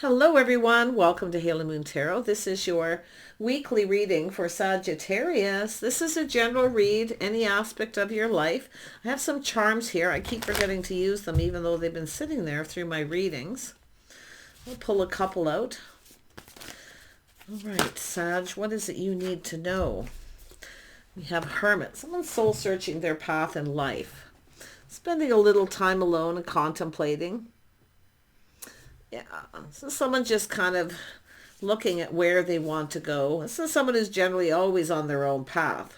Hello everyone, welcome to Halo Moon Tarot. This is your weekly reading for Sagittarius. This is a general read, any aspect of your life. I have some charms here. I keep forgetting to use them even though they've been sitting there through my readings. I'll pull a couple out. All right, Sag, what is it you need to know? We have Hermit, someone soul searching their path in life. Spending a little time alone and contemplating. Yeah, so someone just kind of looking at where they want to go. This is someone who's generally always on their own path.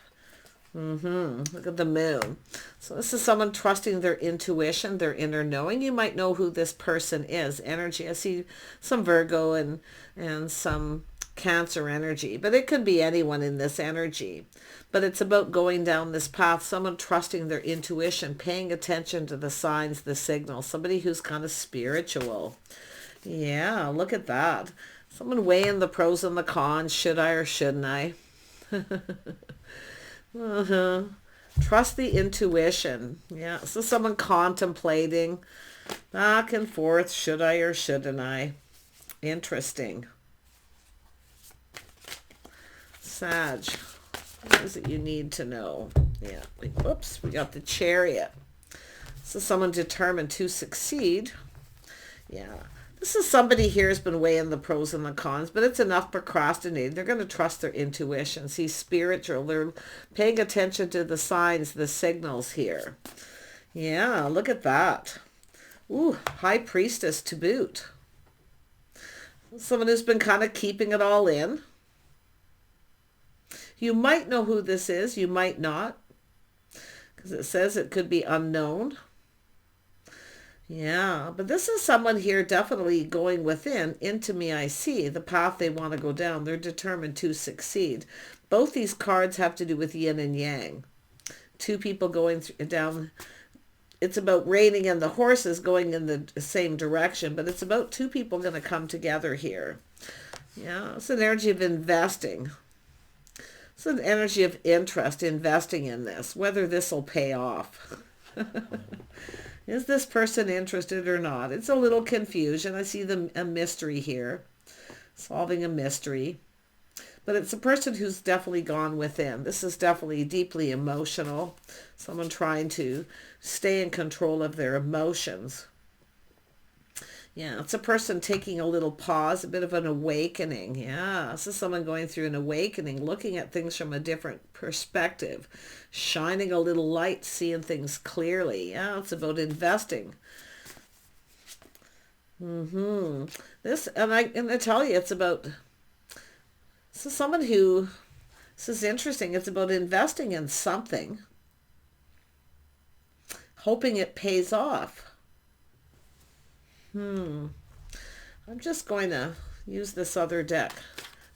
Look at the moon. So this is someone trusting their intuition, their inner knowing. You might know who this person is. Energy. I see some Virgo and some Cancer energy, but it could be anyone in this energy. But it's about going down this path, someone trusting their intuition, paying attention to the signs, the signals, somebody who's kind of spiritual. Yeah, look at that. Someone weighing the pros and the cons. Should I or shouldn't I? Trust the intuition. Yeah, so someone contemplating back and forth. Should I or shouldn't I? Interesting. Sag, what is it you need to know? Yeah, whoops, we got the Chariot. So someone determined to succeed. Yeah. This is somebody here has been weighing the pros and the cons, but it's enough procrastinating. They're going to trust their intuition. See, spiritual. They're paying attention to the signs, the signals here. Yeah, look at that. Ooh, High Priestess to boot. Someone who's been kind of keeping it all in. You might know who this is. You might not. Because it says it could be unknown. Yeah, but this is someone here definitely going within. Into me I see the path they want to go down. They're determined to succeed. Both these cards have to do with yin and yang. Two people going down. It's about reining in the horses going in the same direction, but it's about two people going to come together here. Yeah, it's an energy of investing. It's an energy of interest, investing in this, whether this will pay off. Is this person interested or not? It's a little confusion. I see a mystery here, solving a mystery. But it's a person who's definitely gone within. This is definitely deeply emotional. Someone trying to stay in control of their emotions. Yeah, it's a person taking a little pause, a bit of an awakening. Yeah, this is someone going through an awakening, looking at things from a different perspective, shining a little light, seeing things clearly. Yeah, it's about investing. This, and I tell you, it's about, this is someone who, this is interesting. It's about investing in something, hoping it pays off. I'm just going to use this other deck.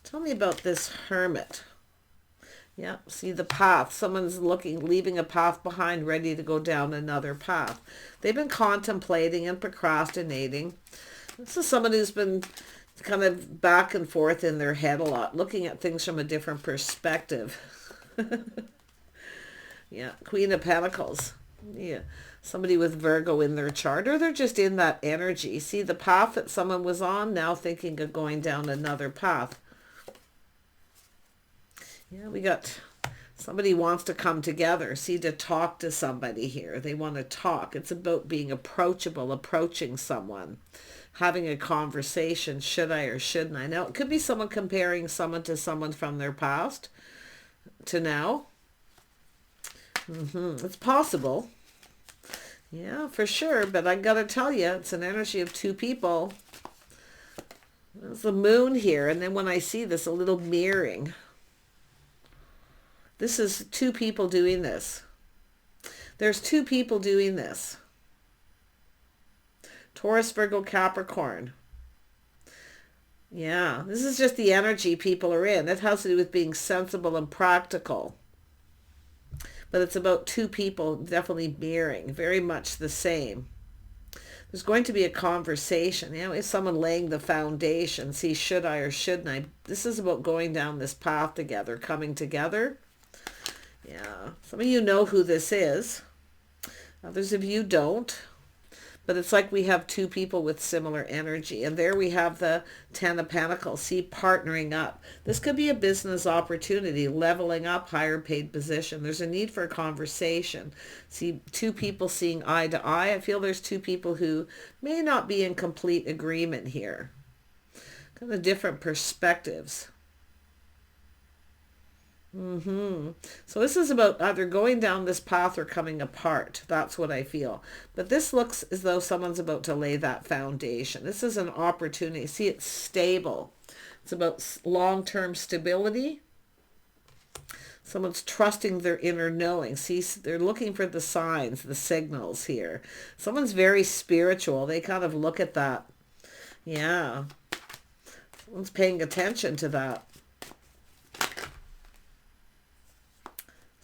Tell me about this Hermit. Yeah, see the path. Someone's leaving a path behind, ready to go down another path. They've been contemplating and procrastinating. This is someone who's been kind of back and forth in their head a lot, looking at things from a different perspective. Yeah, Queen of Pentacles. Yeah, somebody with Virgo in their chart, or they're just in that energy. See the path that someone was on, now thinking of going down another path. Yeah, we got somebody wants to come together. See, to talk to somebody here. They want to talk. It's about being approachable, approaching someone, having a conversation. Should I or shouldn't I? Now, it could be someone comparing someone to someone from their past to now. It's possible. Yeah, for sure. But I got to tell you, it's an energy of two people. There's the moon here. And then when I see this, a little mirroring. This is two people doing this. There's two people doing this. Taurus, Virgo, Capricorn. Yeah, this is just the energy people are in. It has to do with being sensible and practical. But it's about two people definitely mirroring, very much the same. There's going to be a conversation. You know, is someone laying the foundation? See, should I or shouldn't I? This is about going down this path together, coming together. Yeah, some of you know who this is. Others of you don't. But it's like we have two people with similar energy. And there we have the Ten of Pentacles. See, partnering up. This could be a business opportunity, leveling up, higher paid position. There's a need for a conversation. See, two people seeing eye to eye. I feel there's two people who may not be in complete agreement here. Kind of different perspectives. So this is about either going down this path or coming apart. That's what I feel. But this looks as though someone's about to lay that foundation. This is an opportunity. See, it's stable. It's about long-term stability. Someone's trusting their inner knowing. See, they're looking for the signs, the signals here. Someone's very spiritual. They kind of look at that. Yeah. Someone's paying attention to that.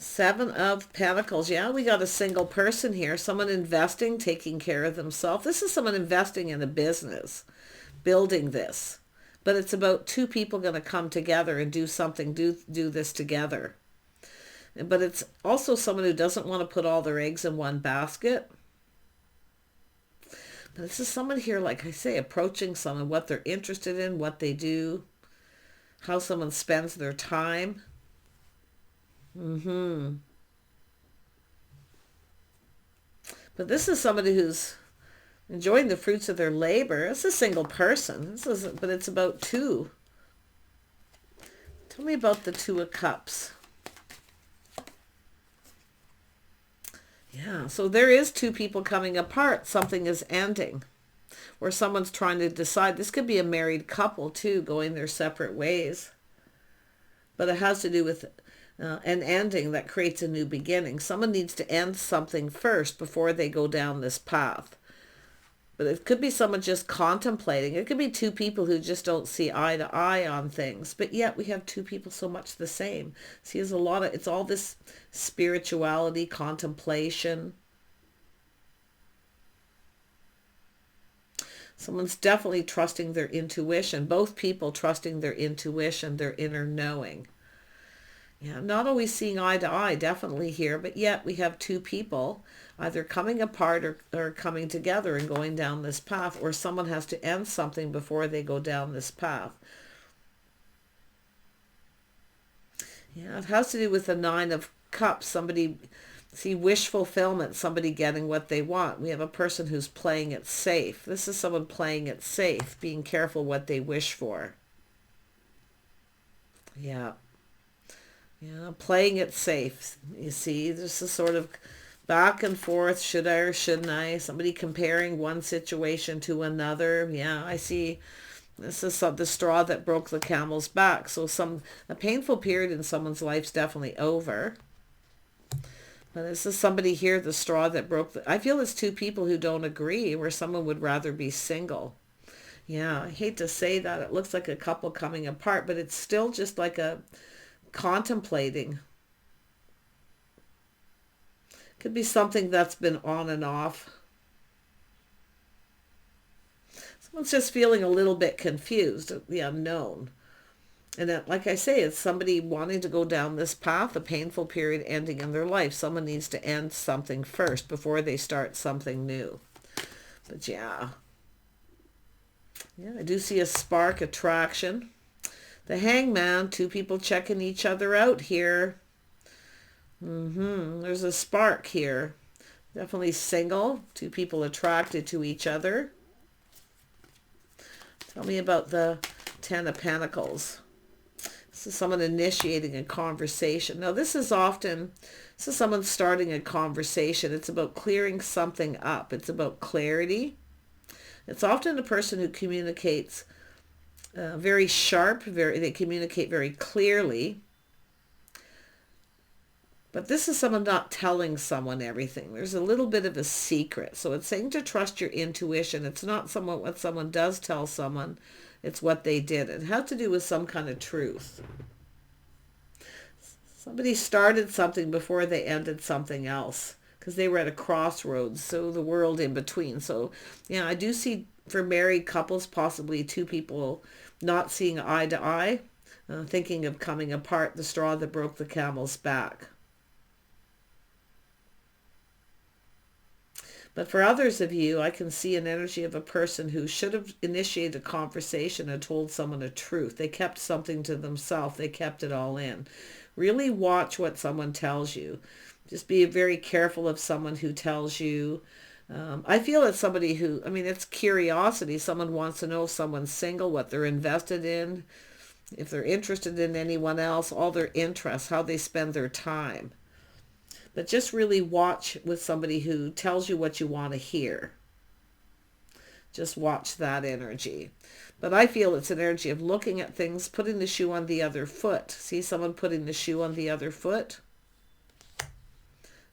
Seven of Pentacles. Yeah, we got a single person here. Someone investing, taking care of themselves. This is someone investing in a business, building this. But it's about two people going to come together and do something, do this together. But it's also someone who doesn't want to put all their eggs in one basket. But this is someone here, like I say, approaching someone, what they're interested in, what they do, how someone spends their time. But this is somebody who's enjoying the fruits of their labor. It's a single person. But it's about two. Tell me about the Two of Cups. Yeah, so there is two people coming apart. Something is ending. Or someone's trying to decide. This could be a married couple too, going their separate ways. But it has to do with an ending that creates a new beginning. Someone needs to end something first before they go down this path. But it could be someone just contemplating. It could be two people who just don't see eye to eye on things. But yet we have two people so much the same. See, there's it's all this spirituality, contemplation. Someone's definitely trusting their intuition. Both people trusting their intuition, their inner knowing. Yeah, not always seeing eye to eye, definitely here, but yet we have two people either coming apart or coming together and going down this path, or someone has to end something before they go down this path. Yeah, it has to do with the Nine of Cups. Somebody, see, wish fulfillment, somebody getting what they want. We have a person who's playing it safe. This is someone playing it safe, being careful what they wish for. Yeah. Yeah, playing it safe. You see, this is sort of back and forth. Should I or shouldn't I? Somebody comparing one situation to another. Yeah, I see. This is the straw that broke the camel's back. So a painful period in someone's life's definitely over. But this is somebody here, the straw that broke I feel it's two people who don't agree, where someone would rather be single. Yeah, I hate to say that. It looks like a couple coming apart, but it's still just like a contemplating. Could be something that's been on and off. Someone's just feeling a little bit confused, the unknown. And that, like I say, it's somebody wanting to go down this path, a painful period ending in their life. Someone needs to end something first before they start something new. But yeah. Yeah, I do see a spark, attraction. The Hangman, two people checking each other out here. There's a spark here. Definitely single, two people attracted to each other. Tell me about the Ten of Pentacles. This is someone initiating a conversation. Now this is someone starting a conversation. It's about clearing something up. It's about clarity. It's often a person who communicates very sharp, they communicate very clearly. But this is someone not telling someone everything. There's a little bit of a secret. So it's saying to trust your intuition. It's not what someone does tell someone. It's what they did. It has to do with some kind of truth. Somebody started something before they ended something else, because they were at a crossroads. So the world in between. So yeah, I do see for married couples, possibly two people not seeing eye to eye, thinking of coming apart, the straw that broke the camel's back. But for others of you, I can see an energy of a person who should have initiated a conversation and told someone a truth. They kept something to themselves. They kept it all in. Really watch what someone tells you. Just be very careful of someone who tells you. I feel it's somebody who, I mean, it's curiosity. Someone wants to know if someone's single, what they're invested in, if they're interested in anyone else, all their interests, how they spend their time. But just really watch with somebody who tells you what you want to hear. Just watch that energy. But I feel it's an energy of looking at things, putting the shoe on the other foot. See someone putting the shoe on the other foot?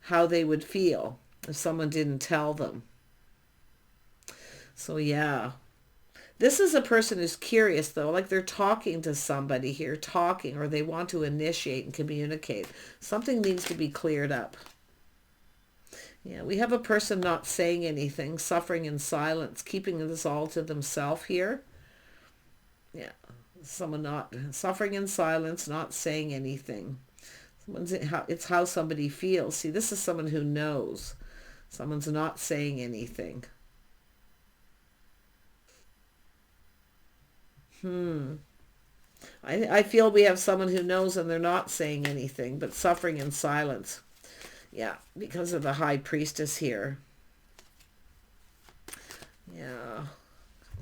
How they would feel if someone didn't tell them. So yeah. This is a person who's curious, though, like they're talking to somebody here, or they want to initiate and communicate. Something needs to be cleared up. Yeah, we have a person not saying anything, suffering in silence, keeping this all to themselves here. Yeah, someone not suffering in silence, not saying anything. It's how somebody feels. See, this is someone who knows. Someone's not saying anything. I feel we have someone who knows and they're not saying anything, but suffering in silence. Yeah, because of the High Priestess here. Yeah,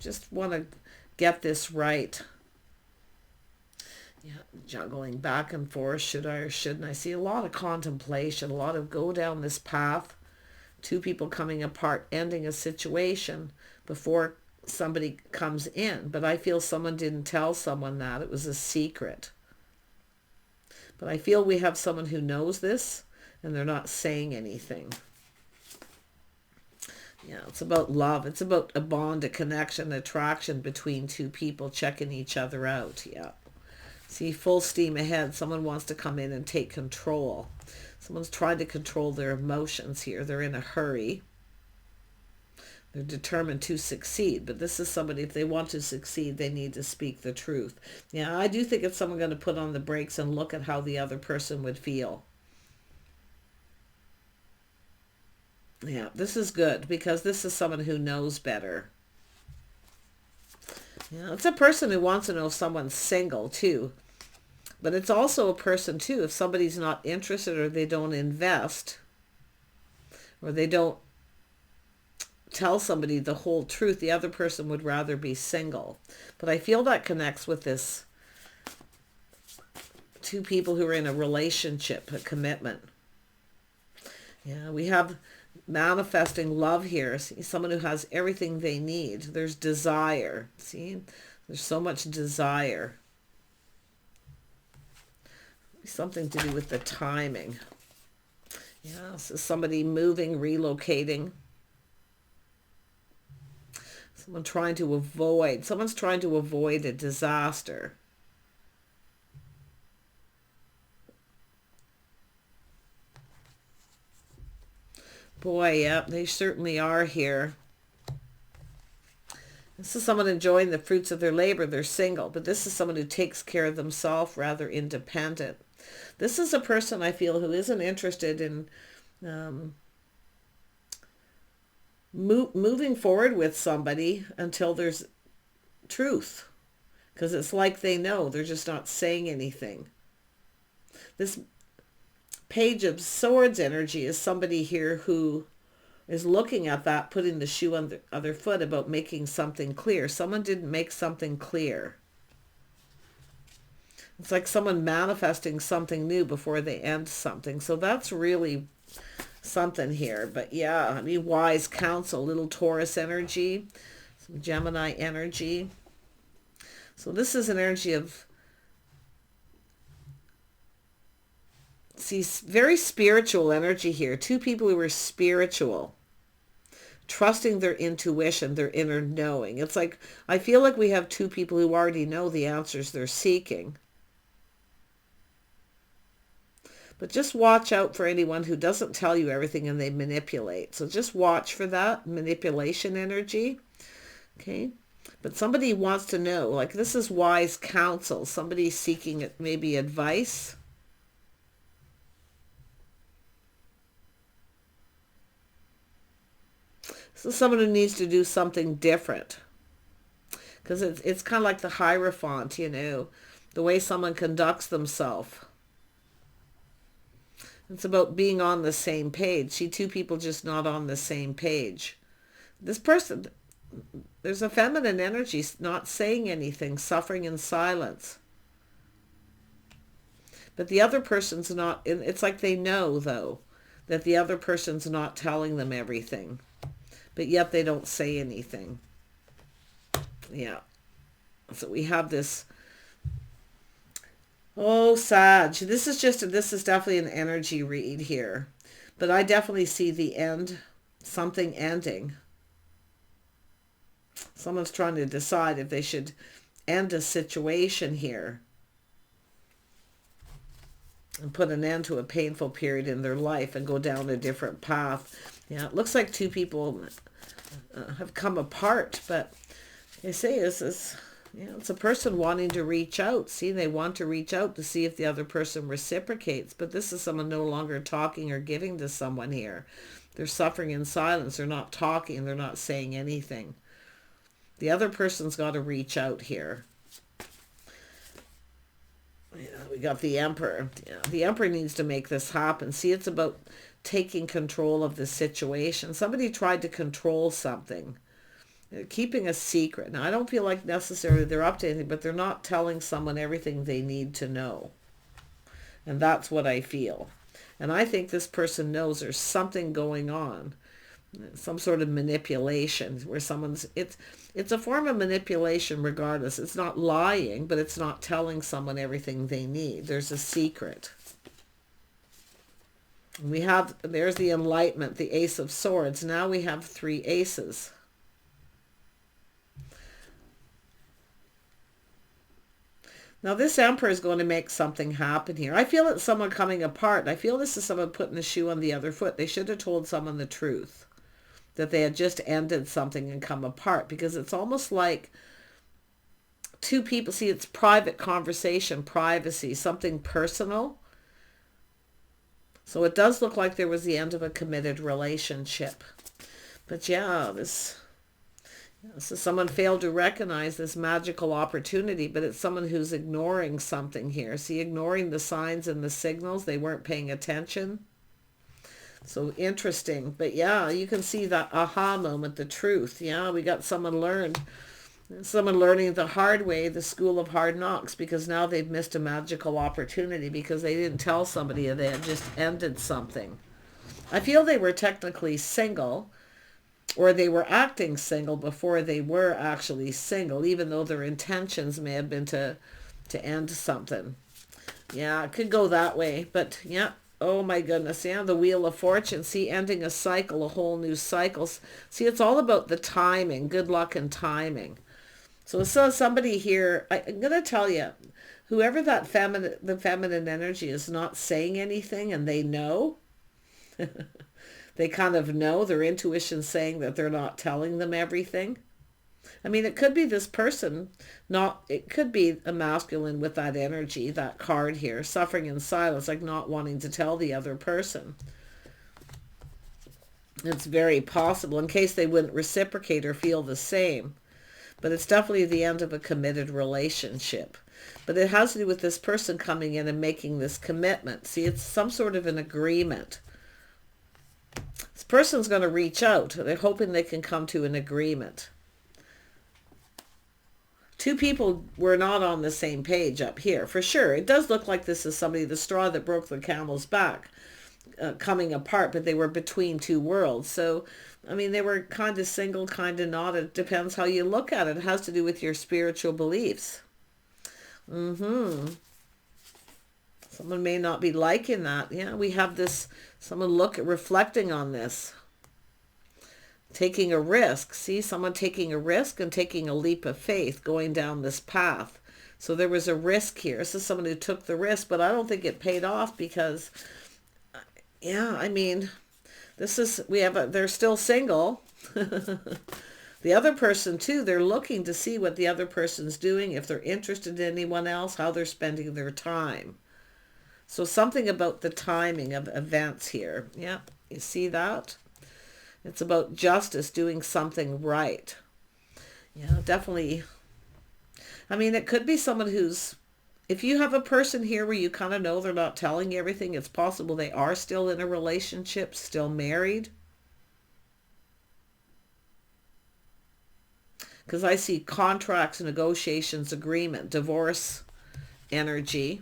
just want to get this right. Yeah, juggling back and forth. Should I or shouldn't I? See a lot of contemplation, a lot of go down this path. Two people coming apart, ending a situation before somebody comes in. But I feel someone didn't tell someone that. It was a secret. But I feel we have someone who knows this and they're not saying anything. Yeah, it's about love. It's about a bond, a connection, attraction between two people checking each other out. Yeah. See, full steam ahead. Someone wants to come in and take control. Someone's trying to control their emotions here. They're in a hurry. They're determined to succeed. But this is somebody, if they want to succeed, they need to speak the truth. Yeah, I do think it's someone going to put on the brakes and look at how the other person would feel. Yeah, this is good because this is someone who knows better. Yeah, it's a person who wants to know if someone's single too. But it's also a person too, if somebody's not interested or they don't invest or they don't tell somebody the whole truth, the other person would rather be single. But I feel that connects with this two people who are in a relationship, a commitment. Yeah, we have manifesting love here. See, someone who has everything they need. There's desire. See, there's so much desire. Something to do with the timing. Yeah, so somebody moving, relocating. Someone's trying to avoid a disaster. Boy, yeah, they certainly are here. This is someone enjoying the fruits of their labor. They're single, but this is someone who takes care of themselves, rather independent. This is a person I feel who isn't interested in moving forward with somebody until there's truth. Because it's like they know, they're just not saying anything. This Page of Swords energy is somebody here who is looking at that, putting the shoe on the other foot about making something clear. Someone didn't make something clear. It's like someone manifesting something new before they end something. So that's really something here. But yeah, I mean, wise counsel, little Taurus energy, some Gemini energy. So this is an energy of, see, very spiritual energy here. Two people who are spiritual, trusting their intuition, their inner knowing. It's like, I feel like we have two people who already know the answers they're seeking. But just watch out for anyone who doesn't tell you everything and they manipulate. So just watch for that manipulation energy. Okay. But somebody wants to know, like this is wise counsel. Somebody seeking maybe advice. So someone who needs to do something different. Because it's kind of like the Hierophant, you know, the way someone conducts themselves. It's about being on the same page. See, two people just not on the same page. This person, there's a feminine energy not saying anything, suffering in silence. But the other person's not, it's like they know, though, that the other person's not telling them everything. But yet they don't say anything. Yeah. So we have this. Oh, Sag. This is definitely an energy read here. But I definitely see the end, something ending. Someone's trying to decide if they should end a situation here and put an end to a painful period in their life and go down a different path. Yeah, it looks like two people have come apart, but they say it's a person wanting to reach out. See, they want to reach out to see if the other person reciprocates, but this is someone no longer talking or giving to someone here. They're suffering in silence. They're not talking. They're not saying anything. The other person's got to reach out here. Yeah, we got the Emperor. Yeah, the Emperor needs to make this happen. See, it's about taking control of the situation. Somebody tried to control something. They're keeping a secret. Now, I don't feel like necessarily they're up to anything, but they're not telling someone everything they need to know. And that's what I feel. And I think this person knows there's something going on. Some sort of manipulation where it's a form of manipulation regardless. It's not lying, but it's not telling someone everything they need. There's a secret. There's the Enlightenment, the Ace of Swords. Now we have 3 aces. Now this Emperor is going to make something happen here. I feel it's someone coming apart. I feel this is someone putting the shoe on the other foot. They should have told someone the truth, that they had just ended something and come apart, because it's almost like two people. See, it's private conversation, privacy, something personal. So it does look like there was the end of a committed relationship. But yeah, so someone failed to recognize this magical opportunity, but it's someone who's ignoring something here. See, ignoring the signs and the signals. They weren't paying attention. So interesting. But yeah, you can see that aha moment, the truth. Yeah, we got someone learning the hard way, the school of hard knocks, because now they've missed a magical opportunity because they didn't tell somebody they had just ended something. I feel they were technically single, or they were acting single before they were actually single, even though their intentions may have been to end something. Yeah, it could go that way. But yeah, oh my goodness, yeah, the Wheel of Fortune. See, ending a cycle, a whole new cycle. See, it's all about the timing, good luck and timing. So somebody here, I'm going to tell you, whoever the feminine energy is not saying anything, and they know, they kind of know, their intuition saying that they're not telling them everything. I mean, it could be this person, it could be a masculine with that energy, that card here, suffering in silence, like not wanting to tell the other person. It's very possible, in case they wouldn't reciprocate or feel the same. But it's definitely the end of a committed relationship. But it has to do with this person coming in and making this commitment. See, it's some sort of an agreement. This person's going to reach out. They're hoping they can come to an agreement. Two people were not on the same page up here, for sure. It does look like this is somebody, the straw that broke the camel's back, coming apart, but they were between two worlds. So, I mean, they were kind of single, kind of not. It depends how you look at it. It has to do with your spiritual beliefs. Someone may not be liking that. Yeah, we have this, someone reflecting on this. Taking a risk. See, someone taking a risk and taking a leap of faith, going down this path. So there was a risk here. This is someone who took the risk, but I don't think it paid off because, yeah, I mean, they're still single. The other person too, they're looking to see what the other person's doing, if they're interested in anyone else, how they're spending their time. So something about the timing of events here. Yeah, you see that? It's about justice, doing something right. Yeah, definitely. I mean, it could be someone who's, if you have a person here where you kind of know they're not telling you everything, it's possible they are still in a relationship, still married. Because I see contracts, negotiations, agreement, divorce energy.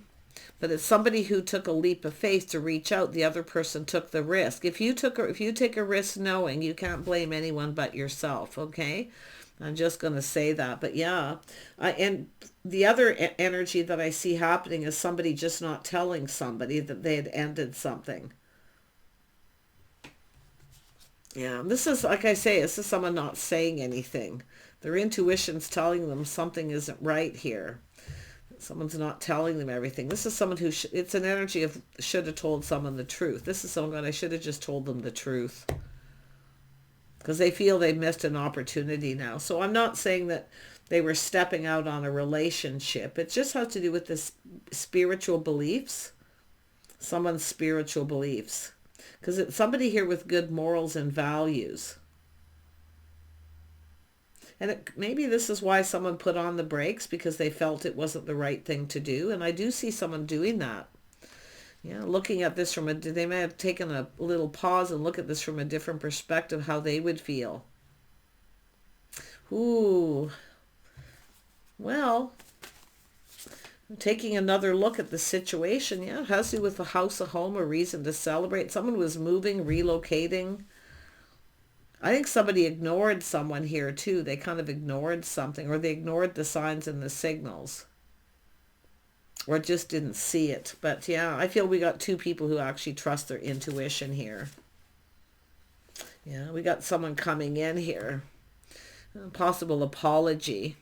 But it's somebody who took a leap of faith to reach out. The other person took the risk. If you take a risk knowing, you can't blame anyone but yourself, okay? I'm just going to say that. But yeah, and the other energy that I see happening is somebody just not telling somebody that they had ended something. Yeah, this is, like I say, this is someone not saying anything. Their intuition's telling them something isn't right here. Someone's not telling them everything. This is someone who, it's an energy of should have told someone the truth. This is someone going, I should have just told them the truth. Because they feel they've missed an opportunity now. So I'm not saying that they were stepping out on a relationship. It just has to do with this spiritual beliefs. Someone's spiritual beliefs. Because it's somebody here with good morals and values. And maybe this is why someone put on the brakes, because they felt it wasn't the right thing to do. And I do see someone doing that. Yeah, looking at this they may have taken a little pause and look at this from a different perspective, how they would feel. Ooh. Well, I'm taking another look at the situation. Yeah, it has to do with the house, a home, a reason to celebrate. Someone was moving, relocating. I think somebody ignored someone here too. They kind of ignored something, or they ignored the signs and the signals, or just didn't see it. But yeah, I feel we got two people who actually trust their intuition here. Yeah, we got someone coming in here. A possible apology.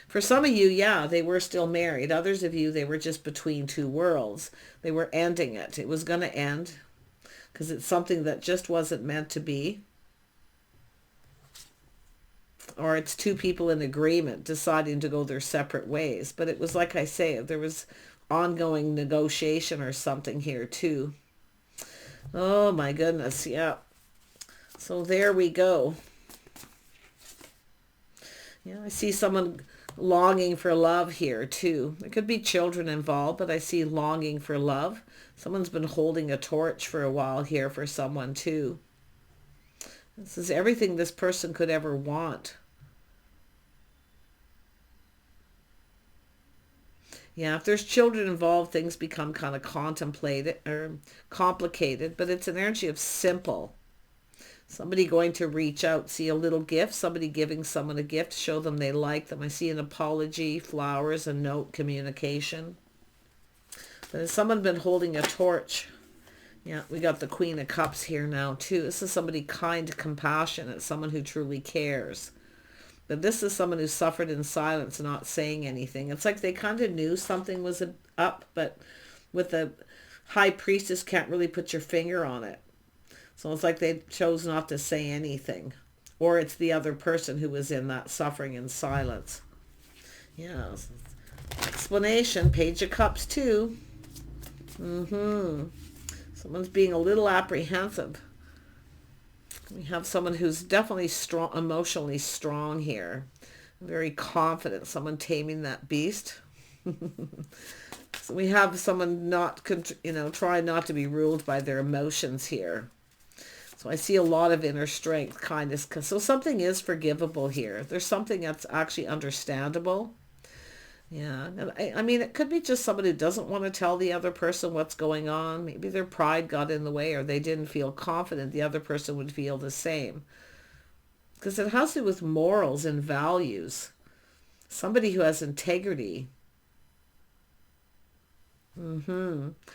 For some of you, yeah, they were still married. Others of you, they were just between two worlds. They were ending it. It was going to end because it's something that just wasn't meant to be. Or it's two people in agreement deciding to go their separate ways. But it was, like I say, there was ongoing negotiation or something here too. Oh my goodness, yeah. So there we go. Yeah, I see someone longing for love here too. There could be children involved, but I see longing for love. Someone's been holding a torch for a while here for someone too. This is everything this person could ever want. Yeah, if there's children involved, things become kind of contemplated or complicated, but it's an energy of simple. Somebody going to reach out, see a little gift, somebody giving someone a gift, show them they like them. I see an apology, flowers, a note, communication. But has someone been holding a torch? Yeah, we got the Queen of Cups here now too. This is somebody kind, compassionate, someone who truly cares. But this is someone who suffered in silence, not saying anything. It's like they kind of knew something was up, but with the High Priestess, can't really put your finger on it. So it's like they chose not to say anything. Or it's the other person who was in that suffering in silence. Yeah. Explanation, Page of Cups too. Someone's being a little apprehensive. We have someone who's definitely strong, emotionally strong here. Very confident. Someone taming that beast. So we have someone not, trying not to be ruled by their emotions here. So I see a lot of inner strength, kindness. So something is forgivable here. There's something that's actually understandable. Yeah, and I mean, it could be just somebody who doesn't want to tell the other person what's going on. Maybe their pride got in the way, or they didn't feel confident the other person would feel the same. Because it has to do with morals and values. Somebody who has integrity.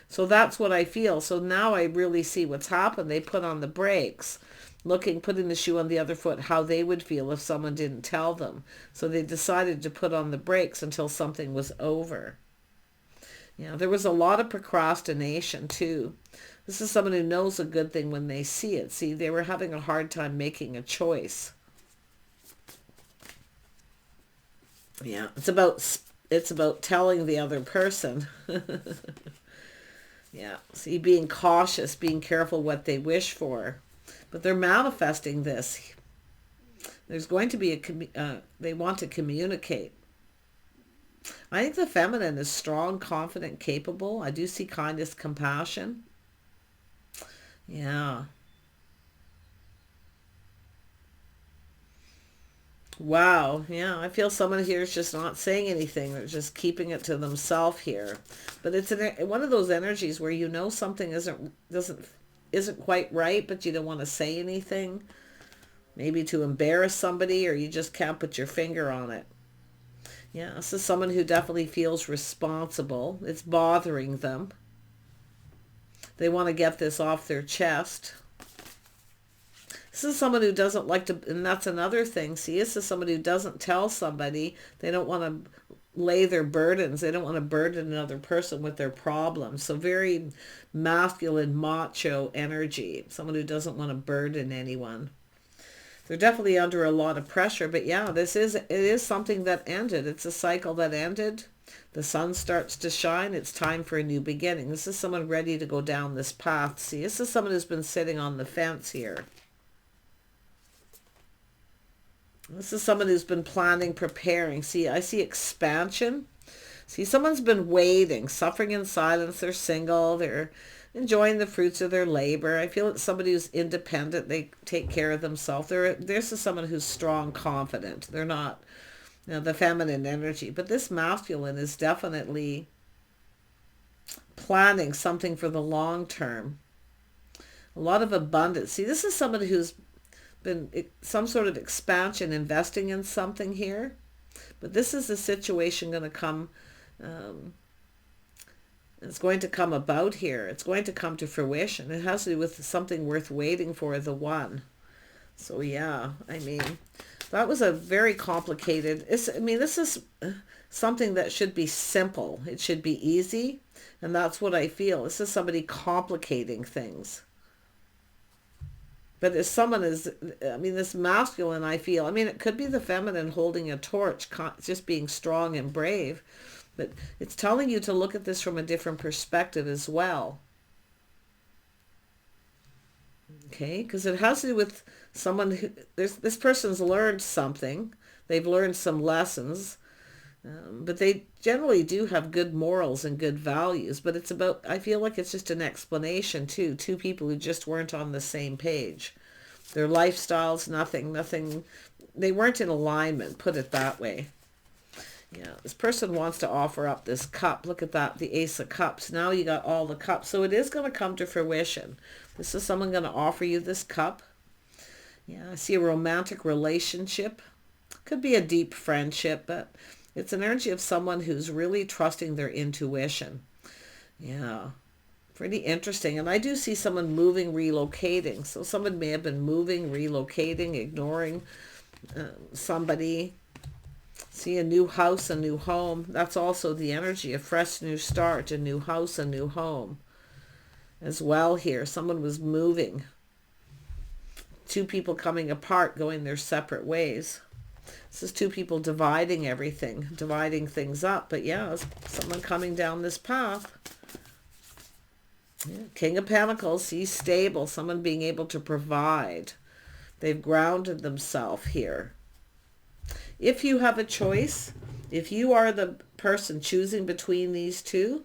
So that's what I feel. So now I really see what's happened. They put on the brakes. Putting the shoe on the other foot, how they would feel if someone didn't tell them. So they decided to put on the brakes until something was over. Yeah, there was a lot of procrastination too. This is someone who knows a good thing when they see it. See, they were having a hard time making a choice. Yeah, it's about telling the other person. Yeah, see, being cautious, being careful what they wish for. but they're manifesting this. There's going to be they want to communicate. I think the feminine is strong, confident, capable. I do see kindness, compassion. Yeah. Wow. Yeah, I feel someone here is just not saying anything. They're just keeping it to themselves here. But it's one of those energies where you know something isn't quite right, but you don't want to say anything. Maybe to embarrass somebody, or you just can't put your finger on it. Yeah, this is someone who definitely feels responsible. It's bothering them. They want to get this off their chest. This is someone who doesn't like to, and that's another thing. See, this is somebody who doesn't tell somebody. They don't want to lay their burdens. They don't want to burden another person with their problems. So very masculine, macho energy. Someone who doesn't want to burden anyone. They're definitely under a lot of pressure, but yeah, it is something that ended. It's a cycle that ended. The sun starts to shine. It's time for a new beginning. This is someone ready to go down this path. See, this is someone who's been sitting on the fence here. This is someone who's been planning, preparing. See, I see expansion. See, someone's been waiting, suffering in silence. They're single. They're enjoying the fruits of their labor. I feel it's somebody who's independent. They take care of themselves. This is someone who's strong, confident. They're not, the feminine energy. But this masculine is definitely planning something for the long term. A lot of abundance. See, this is somebody who's been some sort of expansion, investing in something here. But this is a situation going to come, it's going to come about here. It's going to come to fruition. It has to do with something worth waiting for, the one. So yeah, I mean, that was a very complicated, this is something that should be simple. It should be easy. And that's what I feel. This is somebody complicating things. But if someone is, this masculine, I feel, it could be the feminine holding a torch, just being strong and brave. But it's telling you to look at this from a different perspective as well. Okay, because it has to do with someone who, this person's learned something. They've learned some lessons. But they generally do have good morals and good values. But it's about, I feel like it's just an explanation too. Two people who just weren't on the same page. Their lifestyles, nothing, they weren't in alignment, put it that way. Yeah, this person wants to offer up this cup. Look at that, the Ace of Cups. Now you got all the cups. So it is going to come to fruition. This is someone going to offer you this cup. Yeah, I see a romantic relationship. Could be a deep friendship, but it's an energy of someone who's really trusting their intuition. Yeah, pretty interesting. And I do see someone moving, relocating. So someone may have been moving, relocating, ignoring somebody. See, a new house, a new home. That's also the energy, a fresh new start, a new house, a new home as well here. Someone was moving. Two people coming apart, going their separate ways. This is two people dividing everything, dividing things up. But yeah, someone coming down this path. Yeah. King of Pentacles, he's stable. Someone being able to provide. They've grounded themselves here. If you have a choice, if you are the person choosing between these two,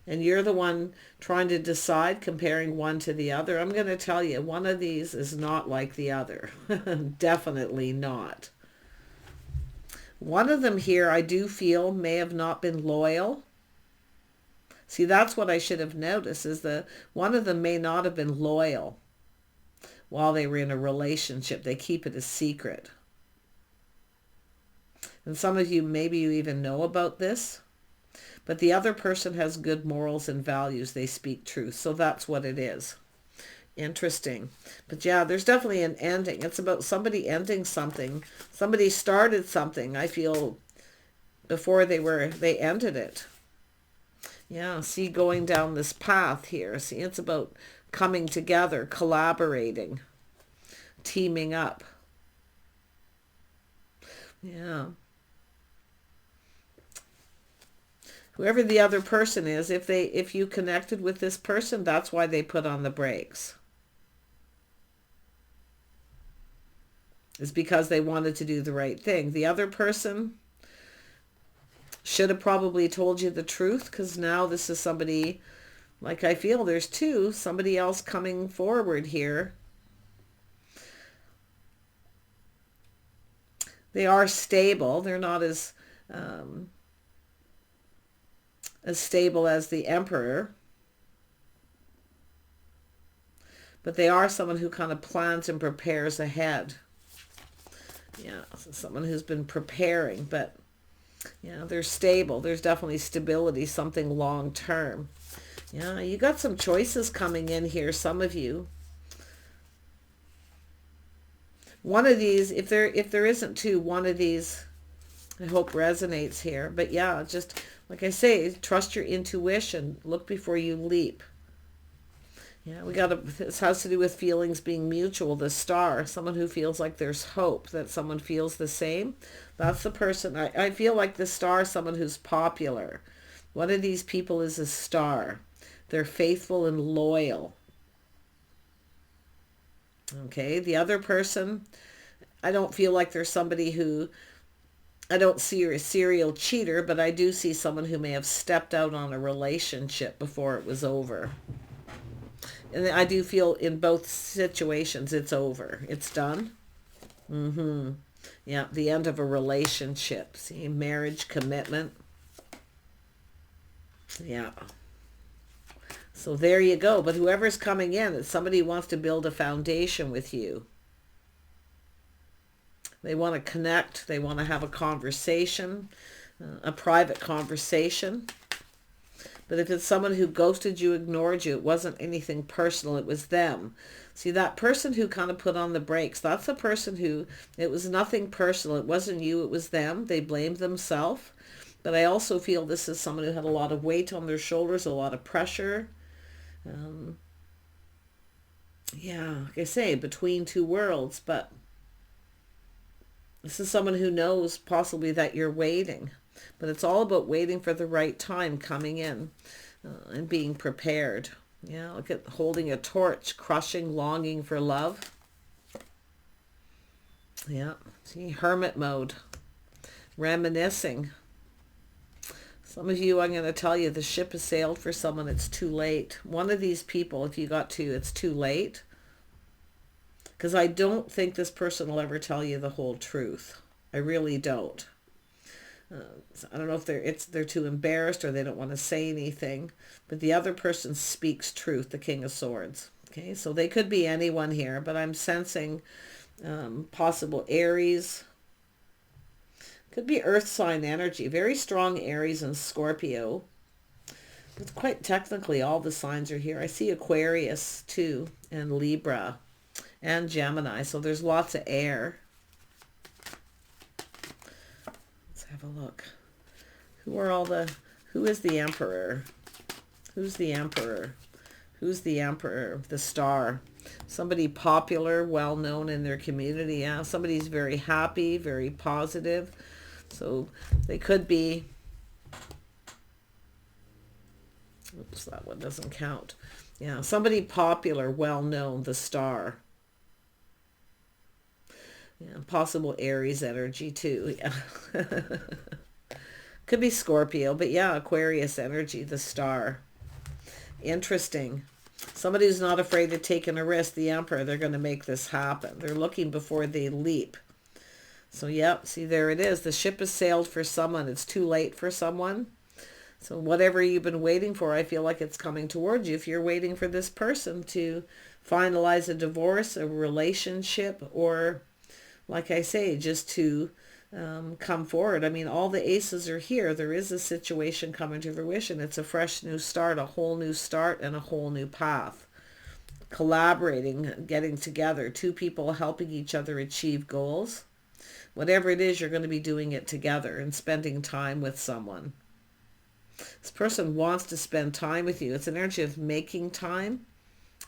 and you're the one trying to decide, comparing one to the other, I'm going to tell you, one of these is not like the other. Definitely not. One of them here, I do feel, may have not been loyal. See, that's what I should have noticed, is that one of them may not have been loyal while they were in a relationship. They keep it a secret. And some of you, maybe you even know about this. But the other person has good morals and values. They speak truth. So that's what it is. Interesting. But yeah, there's definitely an ending. It's about somebody ending something. Somebody started something, I feel, before they ended it. Yeah, see, going down this path here. See, it's about coming together, collaborating, teaming up. Yeah. Whoever the other person is, if you connected with this person, that's why they put on the brakes. It's because they wanted to do the right thing. The other person should have probably told you the truth, because now this is somebody, like I feel there's two, somebody else coming forward here. They are stable. They're not as stable as the Emperor. But they are someone who kind of plans and prepares ahead. Yeah, so someone who's been preparing, but yeah, they're stable. There's definitely stability, something long term. Yeah, you got some choices coming in here, some of you. One of these, if there isn't two, one of these I hope resonates here. But yeah, just like I say, trust your intuition. Look before you leap. Yeah, this has to do with feelings being mutual. The star, someone who feels like there's hope, that someone feels the same. That's the person. I feel like the star is someone who's popular. One of these people is a star. They're faithful and loyal. Okay, the other person, I don't feel like there's somebody who, I don't see a serial cheater, but I do see someone who may have stepped out on a relationship before it was over. And I do feel in both situations it's over. It's done. Yeah, the end of a relationship. See, marriage, commitment. Yeah. So there you go. But whoever's coming in, it's somebody who wants to build a foundation with you. They want to connect. They want to have a conversation, a private conversation. But if it's someone who ghosted you, ignored you, it wasn't anything personal, it was them. See, that person who kind of put on the brakes, that's the person who, it was nothing personal. It wasn't you, it was them. They blamed themselves. But I also feel this is someone who had a lot of weight on their shoulders, a lot of pressure. Yeah, like I say, between two worlds. But this is someone who knows possibly that you're waiting. But it's all about waiting for the right time coming in and being prepared. Yeah, look at holding a torch, crushing, longing for love. Yeah, see, hermit mode, reminiscing. Some of you, I'm going to tell you, the ship has sailed for someone. It's too late. One of these people, if you got to, it's too late. Because I don't think this person will ever tell you the whole truth. I really don't. I don't know if they're too embarrassed or they don't want to say anything, but the other person speaks truth, the King of Swords. Okay, so they could be anyone here, but I'm sensing possible Aries. Could be earth sign energy, very strong Aries and Scorpio. It's quite technically all the signs are here. I see Aquarius too, and Libra, and Gemini, so there's lots of air. Have a look. Who is the Emperor? Who's the Emperor? Who's the Emperor? The Star. Somebody popular, well known in their community. Yeah, somebody's very happy, very positive. So they could be, oops, that one doesn't count. Yeah, somebody popular, well known, the Star. Yeah, possible Aries energy too. Yeah. Could be Scorpio, but yeah, Aquarius energy, the Star. Interesting. Somebody who's not afraid of taking a risk, the Emperor, they're going to make this happen. They're looking before they leap. So yep, see, there it is. The ship has sailed for someone. It's too late for someone. So whatever you've been waiting for, I feel like it's coming towards you. If you're waiting for this person to finalize a divorce, a relationship, or like I say, just to come forward. I mean, all the aces are here. There is a situation coming to fruition. It's a fresh new start, a whole new start, and a whole new path. Collaborating, getting together, two people helping each other achieve goals. Whatever it is, you're going to be doing it together and spending time with someone. This person wants to spend time with you. It's an energy of making time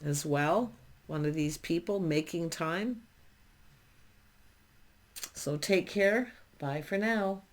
as well. One of these people making time. So take care. Bye for now.